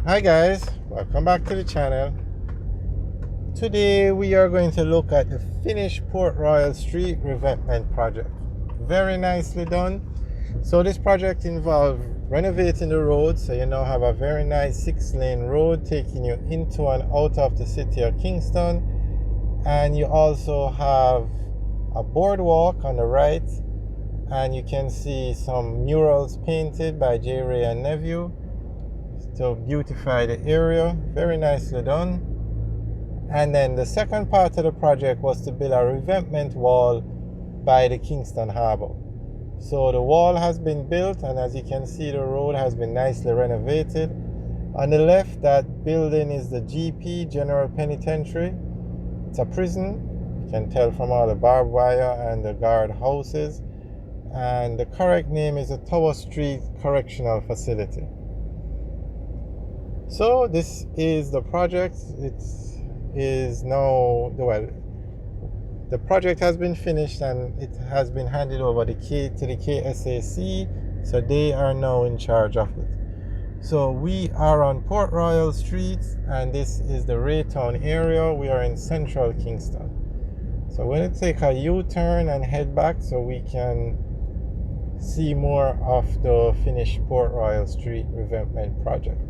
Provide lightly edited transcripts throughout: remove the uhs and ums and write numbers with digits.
Hi guys, welcome back to the channel. Today we are going to look at the finished Port Royal Street revetment project. Very nicely done. So this project involved renovating the road, so you now have a very nice 6-lane road taking you into and out of the city of Kingston, and you also have a boardwalk on the right, and you can see some murals painted by J. Ray and Nephew to beautify the area. Very nicely done. And then the second part of the project was to build a revetment wall by the Kingston Harbour. So the wall has been built, and as you can see, the road has been nicely renovated. On the left, that building is the GP, General Penitentiary. It's a prison. You can tell from all the barbed wire and the guard houses. And the correct name is the Tower Street Correctional Facility. So this is the project. It is now, well, the project has been finished and it has been handed over to the KSAC, so they are now in charge of it. So we are on Port Royal Street, and this is the Raytown area. We are in central Kingston. So we're going to take a U-turn and head back so we can see more of the finished Port Royal Street revetment project.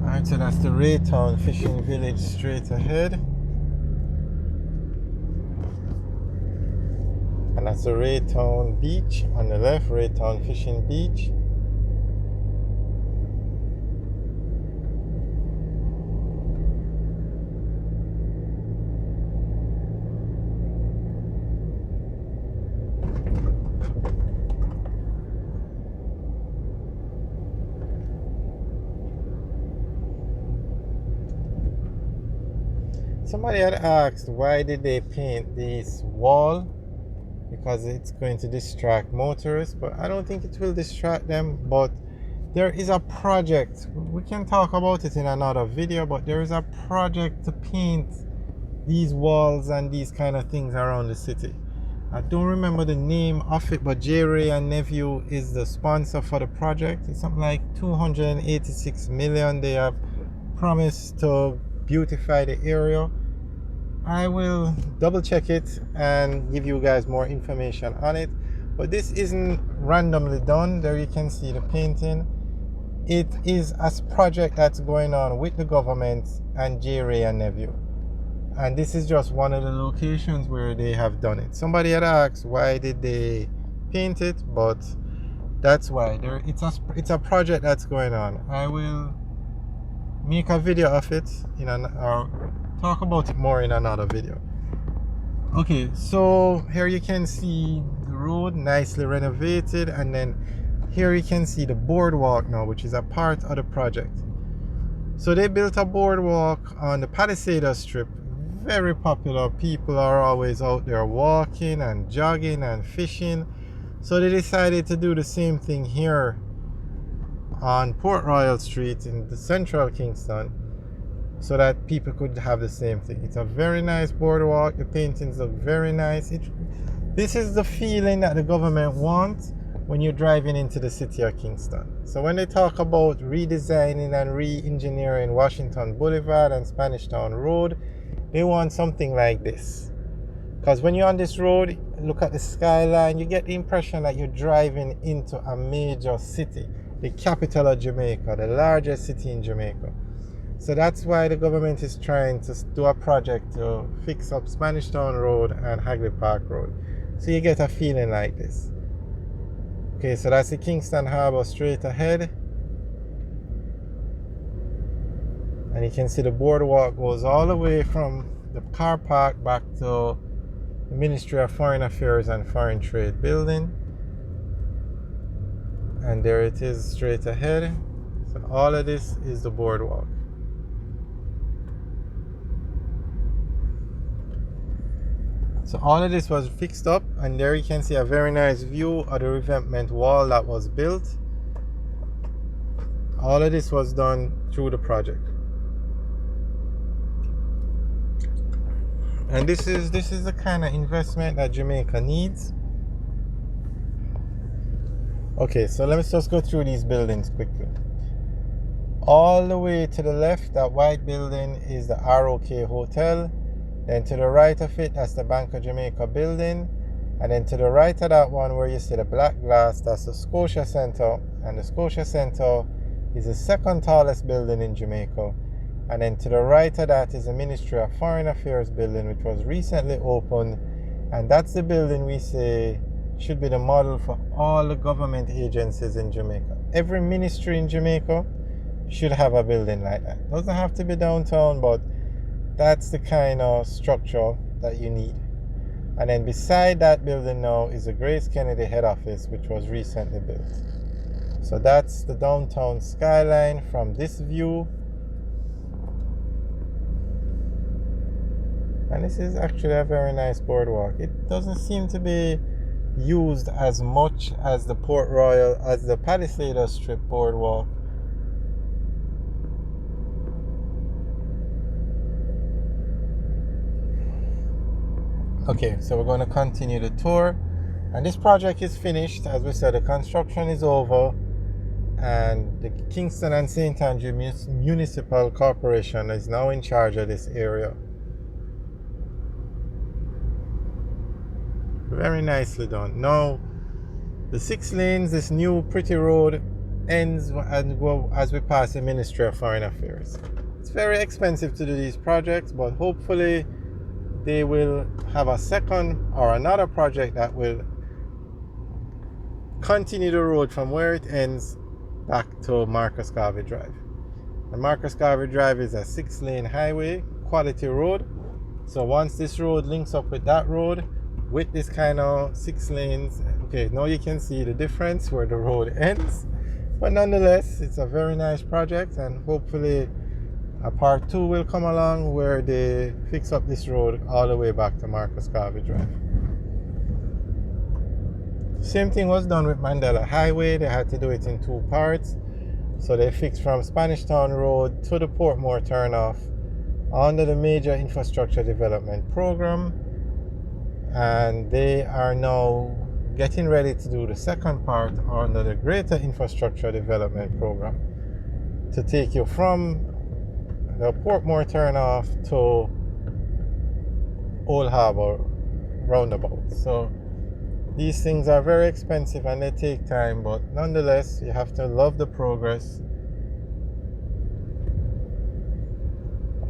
Alright, so that's the Raytown Fishing Village straight ahead. And that's the Raytown Beach on the left, Raytown Fishing Beach. Somebody had asked why did they paint this wall, because it's going to distract motorists, but I don't think it will distract them. But there is a project, we can talk about it in another video, but there is a project to paint these walls and these kind of things around the city. I don't remember the name of it, but J. Ray and Nephew is the sponsor for the project. It's something like 286 million they have promised to beautify the area. I will double check it and give you guys more information on it, but this isn't randomly done. There you can see the painting. It is a project that's going on with the government and J. Ray and Nephew, and this is just one of the locations where they have done it. Somebody had asked why did they paint it, but that's why. It's a project that's going on. I will make a video of it or talk about it more in another video. Okay, so here you can see the road nicely renovated, and then here you can see the boardwalk now, which is a part of the project. So they built a boardwalk on the Palisades Strip. Very popular. People are always out there walking and jogging and fishing. So they decided to do the same thing here on Port Royal Street in the central Kingston, so that people could have the same thing. It's a very nice boardwalk. The paintings look very nice. This is the feeling that the government wants when you're driving into the city of Kingston. So when they talk about redesigning and re-engineering Washington Boulevard and Spanish Town Road, they want something like this. Because when you're on this road, look at the skyline, you get the impression that you're driving into a major city, the capital of Jamaica, the largest city in Jamaica. So that's why the government is trying to do a project to fix up Spanish Town Road and Hagley Park Road. So you get a feeling like this. Okay, so that's the Kingston Harbour straight ahead. And you can see the boardwalk goes all the way from the car park back to the Ministry of Foreign Affairs and Foreign Trade building. And there it is straight ahead. So all of this is the boardwalk. So all of this was fixed up, and there you can see a very nice view of the revetment wall that was built. All of this was done through the project. And this is the kind of investment that Jamaica needs. Okay, so let's just go through these buildings quickly. All the way to the left, that white building is the ROK Hotel. Then to the right of it, that's the Bank of Jamaica building. And then to the right of that one where you see the black glass, that's the Scotia Center. And the Scotia Center is the second tallest building in Jamaica. And then to the right of that is the Ministry of Foreign Affairs building, which was recently opened. And that's the building we say should be the model for all the government agencies in Jamaica. Every ministry in Jamaica should have a building like that. Doesn't have to be downtown, but that's the kind of structure that you need. And then beside that building now is the Grace Kennedy head office, which was recently built. So that's the downtown skyline from this view. And this is actually a very nice boardwalk. It doesn't seem to be used as much as the Port Royal, as the Palisades Strip boardwalk. Okay, so we're going to continue the tour. And this project is finished. As we said, the construction is over. And the Kingston and St. Andrew Municipal Corporation is now in charge of this area. Very nicely done. Now, the 6 lanes, this new pretty road ends and go as we pass the Ministry of Foreign Affairs. It's very expensive to do these projects, but hopefully they will have a second or another project that will continue the road from where it ends back to Marcus Garvey Drive. And Marcus Garvey Drive is a 6-lane highway, quality road. So once this road links up with that road, with this kind of 6 lanes, okay, now you can see the difference where the road ends. But nonetheless, it's a very nice project, and hopefully a part 2 will come along where they fix up this road all the way back to Marcus Garvey Drive. Same thing was done with Mandela Highway. They had to do it in 2 parts. So they fixed from Spanish Town Road to the Portmore turnoff under the Major Infrastructure Development Program. And they are now getting ready to do the second part under the Greater Infrastructure Development Program to take you from the Portmore turnoff to Old Harbour roundabout. So these things are very expensive and they take time, but nonetheless, you have to love the progress.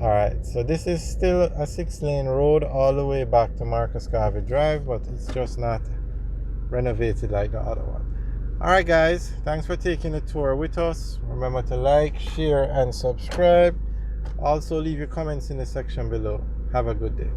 Alright, so this is still a 6-lane road all the way back to Marcus Garvey Drive, but it's just not renovated like the other one. Alright guys, thanks for taking the tour with us. Remember to like, share and subscribe. Also leave your comments in the section below. Have a good day.